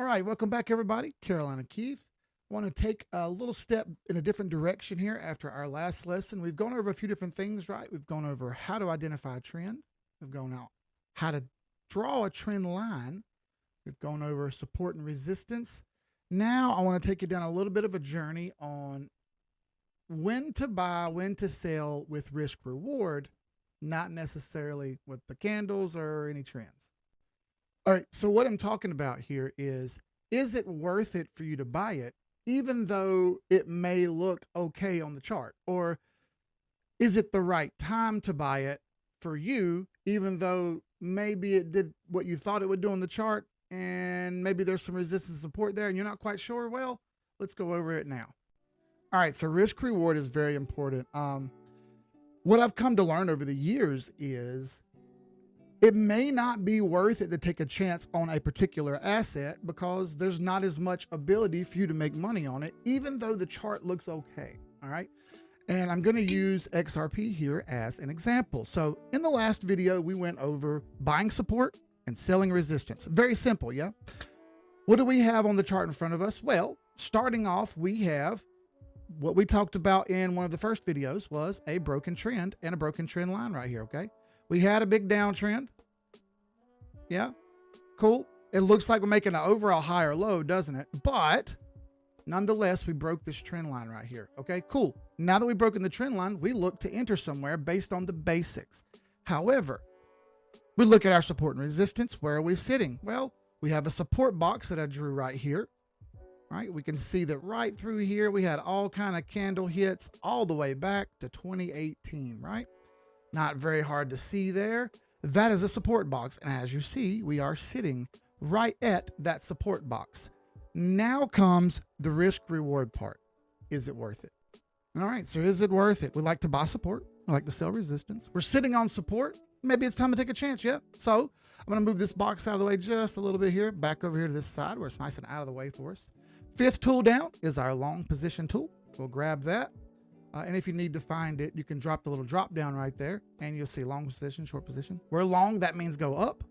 right, welcome back, everybody. Carolina Keith. Want to take a little step in a different direction here after our last lesson. We've gone over a few different things, right? We've gone over how to identify a trend. We've gone out how to draw a trend line. We've gone over support and resistance. Now I want to take you down a little bit of a journey on when to buy, when to sell with risk reward, not necessarily with the candles or any trends. All right, so what I'm talking about here is it worth it for you to buy it, even though it may look okay on the chart? Or is it the right time to buy it for you, even though maybe it did what you thought it would do on the chart and maybe there's some resistance support there and you're not quite sure? Well, let's go over it now. All right, so risk reward is very important. What I've come to learn over the years is it may not be worth it to take a chance on a particular asset because there's not as much ability for you to make money on it, even though the chart looks okay. All right. And I'm going to use XRP here as an example. So in the last video, we went over buying support and selling resistance. Very simple. Yeah. What do we have on the chart in front of us? Well, starting off, we have what we talked about in one of the first videos was a broken trend and a broken trend line right here. Okay. We had a big downtrend. Yeah, cool. It looks like we're making an overall higher low, doesn't it? But nonetheless, we broke this trend line right here. Okay, cool. Now that we've broken the trend line, we look to enter somewhere based on the basics. However, we look at our support and resistance. Where are we sitting? Well, we have a support box that I drew right here. Right, we can see that right through here, we had all kind of candle hits all the way back to 2018, right? Not very hard to see there. That is a support box. And as you see, we are sitting right at that support box. Now comes the risk reward part. Is it worth it? All right, so is it worth it? We like to buy support. We like to sell resistance. We're sitting on support. Maybe it's time to take a chance, yeah? So I'm going to move this box out of the way just a little bit here, back over here to this side where it's nice and out of the way for us. Fifth tool down is our long position tool. We'll grab that. And if you need to find it, you can drop the little drop down right there and you'll see long position, short position. Where long, that means go up.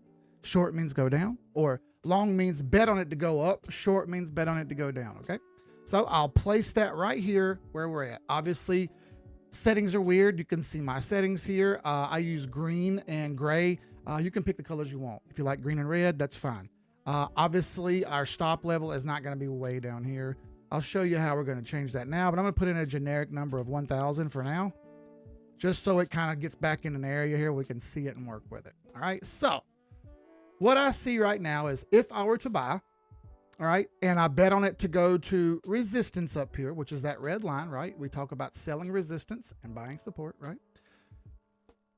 Short means go down. Or long means bet on it to go up. Short means bet on it to go down, okay? So I'll place that right here where we're at. Obviously, settings are weird. You can see my settings here. I use green and gray. You can pick the colors you want. If you like green and red, that's fine. Obviously, our stop level is not going to be way down here. I'll show you how we're going to change that now, but I'm going to put in a generic number of 1,000 for now, just so it kind of gets back in an area here we can see it and work with it. All right, so what I see right now is if I were to buy, all right, and I bet on it to go to resistance up here, which is that red line, right? We talk about selling resistance and buying support, right?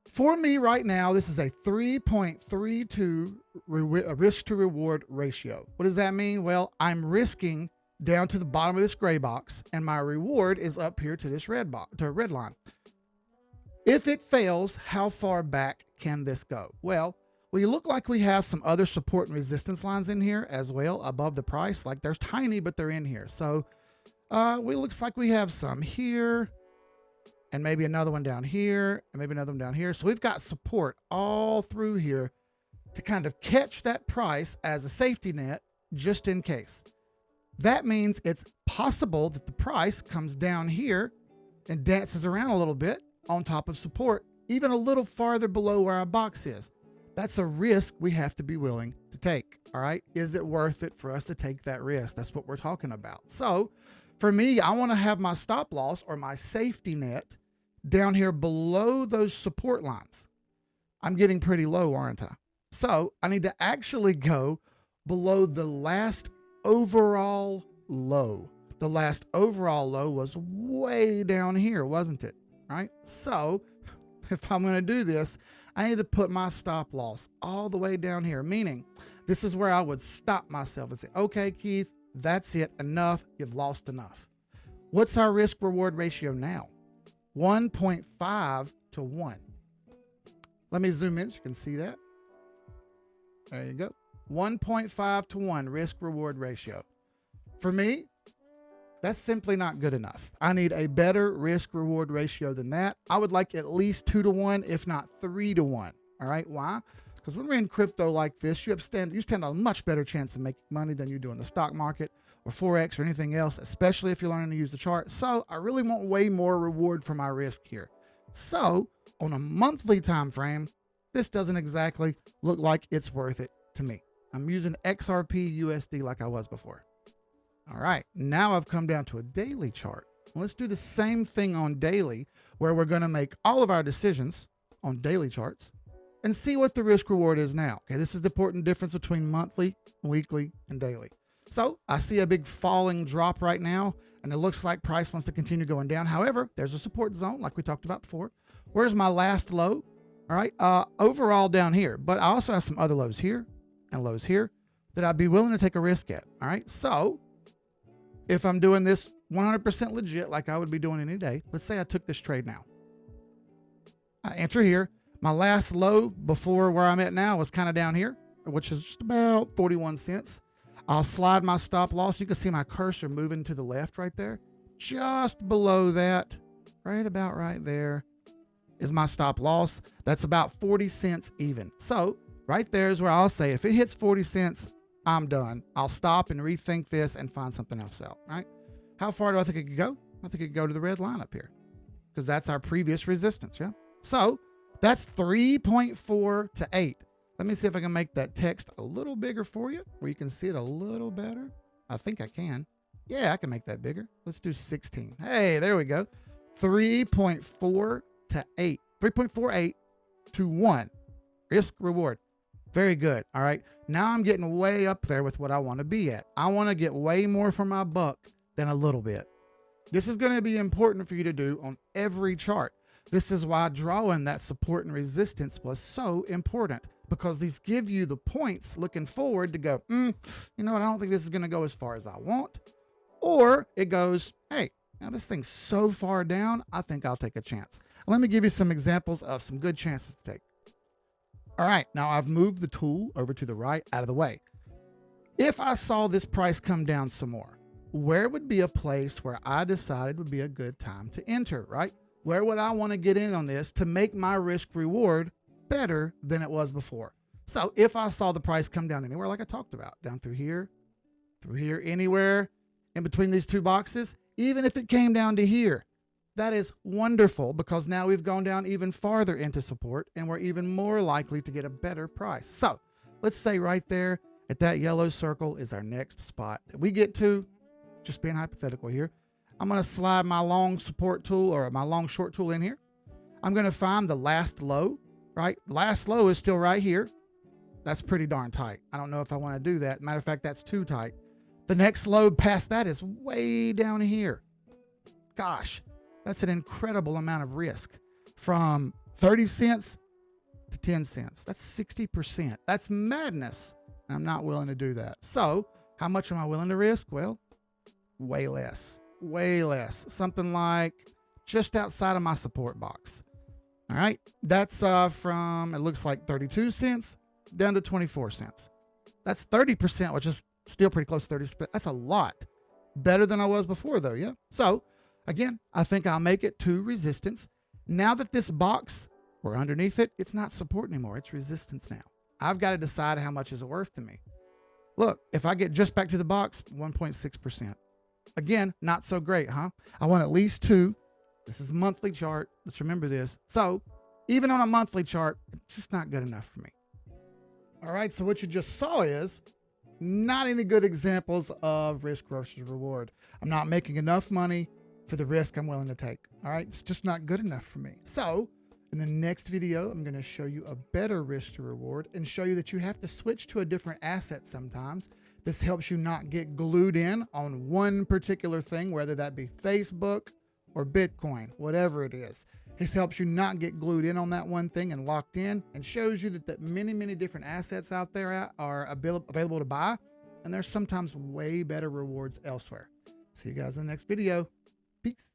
For me right now, this is a 3.32 risk to reward ratio. What does that mean? Well, I'm risking down to the bottom of this gray box, and my reward is up here to this red line. If it fails, how far back can this go? Well, we look like we have some other support and resistance lines in here as well above the price. Like they're tiny, but they're in here. So we looks like we have some here and maybe another one down here and maybe another one down here. So we've got support all through here to kind of catch that price as a safety net just in case. That means it's possible that the price comes down here and dances around a little bit on top of support, even a little farther below where our box is. That's a risk we have to be willing to take. All right. Is it worth it for us to take that risk? That's what we're talking about. So for me, I want to have my stop loss or my safety net down here below those support lines. I'm getting pretty low, aren't I? So I need to actually go below the last overall low. The last overall low was way down here, wasn't it? Right? So if I'm going to do this, I need to put my stop loss all the way down here, meaning this is where I would stop myself and say, okay, Keith, that's it. Enough. You've lost enough. What's our risk reward ratio now? 1.5 to 1. Let me zoom in so you can see that. There you go. 1.5 to 1 risk reward ratio. For me, that's simply not good enough. I need a better risk reward ratio than that. I would like at least 2 to 1, if not 3 to 1. All right. Why? Because when we're in crypto like this, you stand a much better chance of making money than you do in the stock market or Forex or anything else, especially if you're learning to use the chart. So I really want way more reward for my risk here. So on a monthly time frame, this doesn't exactly look like it's worth it to me. I'm using XRP USD like I was before. All right, now I've come down to a daily chart. Let's do the same thing on daily, where we're going to make all of our decisions on daily charts and see what the risk reward is now. Okay, this is the important difference between monthly, weekly, and daily. So I see a big falling drop right now, and it looks like price wants to continue going down. However, there's a support zone like we talked about before. Where's my last low? All right, overall down here, but I also have some other lows here and lows here that I'd be willing to take a risk at. All right, so if I'm doing this 100% legit like I would be doing any day, let's say I took this trade now. I enter here. My last low before where I'm at now was kind of down here, which is just about 41 cents. I'll slide my stop loss. You can see my cursor moving to the left right there. Just below that, right about right there, is my stop loss. That's about 40 cents even. So right there is where I'll say if it hits 40 cents, I'm done. I'll stop and rethink this and find something else out, right? How far do I think it could go? I think it could go to the red line up here because that's our previous resistance, yeah? So that's 3.4 to 8. Let me see if I can make that text a little bigger for you where you can see it a little better. I think I can. Yeah, I can make that bigger. Let's do 16. Hey, there we go. 3.4 to 8. 3.48 to 1. Risk reward. Very good. All right. Now I'm getting way up there with what I want to be at. I want to get way more for my buck than a little bit. This is going to be important for you to do on every chart. This is why drawing that support and resistance was so important, because these give you the points looking forward to go, you know what, I don't think this is going to go as far as I want. Or it goes, hey, now this thing's so far down, I think I'll take a chance. Let me give you some examples of some good chances to take. All right, now I've moved the tool over to the right out of the way. If I saw this price come down some more, where would be a place where I decided would be a good time to enter, right? Where would I want to get in on this to make my risk reward better than it was before? So if I saw the price come down anywhere, like I talked about, down through here, anywhere in between these two boxes, even if it came down to here, that is wonderful, because now we've gone down even farther into support and we're even more likely to get a better price. So let's say right there at that yellow circle is our next spot that we get to. Just being hypothetical here. I'm going to slide my long support tool or my long short tool in here. I'm going to find the last low, right? Last low is still right here. That's pretty darn tight. I don't know if I want to do that. Matter of fact, that's too tight. The next low past that is way down here. Gosh, that's an incredible amount of risk, from 30 cents to 10 cents. That's 60%. That's madness. And I'm not willing to do that. So how much am I willing to risk? Well, way less. Something like just outside of my support box. All right. That's from, it looks like 32 cents down to 24 cents. That's 30%, which is still pretty close to 30%. That's a lot better than I was before though. Yeah. So again, I think I'll make it to resistance. Now that this box, or underneath it, it's not support anymore. It's resistance now. I've got to decide how much is it worth to me. Look, if I get just back to the box, 1.6%. Again, not so great, huh? I want at least 2. This is a monthly chart. Let's remember this. So even on a monthly chart, it's just not good enough for me. All right, so what you just saw is not any good examples of risk versus reward. I'm not making enough money for the risk I'm willing to take. All right, it's just not good enough for me. So in the next video, I'm going to show you a better risk to reward and show you that you have to switch to a different asset sometimes. This helps you not get glued in on one particular thing, whether that be Facebook or Bitcoin, whatever it is. This helps you not get glued in on that one thing and locked in, and shows you that many different assets out there are available to buy, and there's sometimes way better rewards elsewhere. See you guys in the next video. Peace.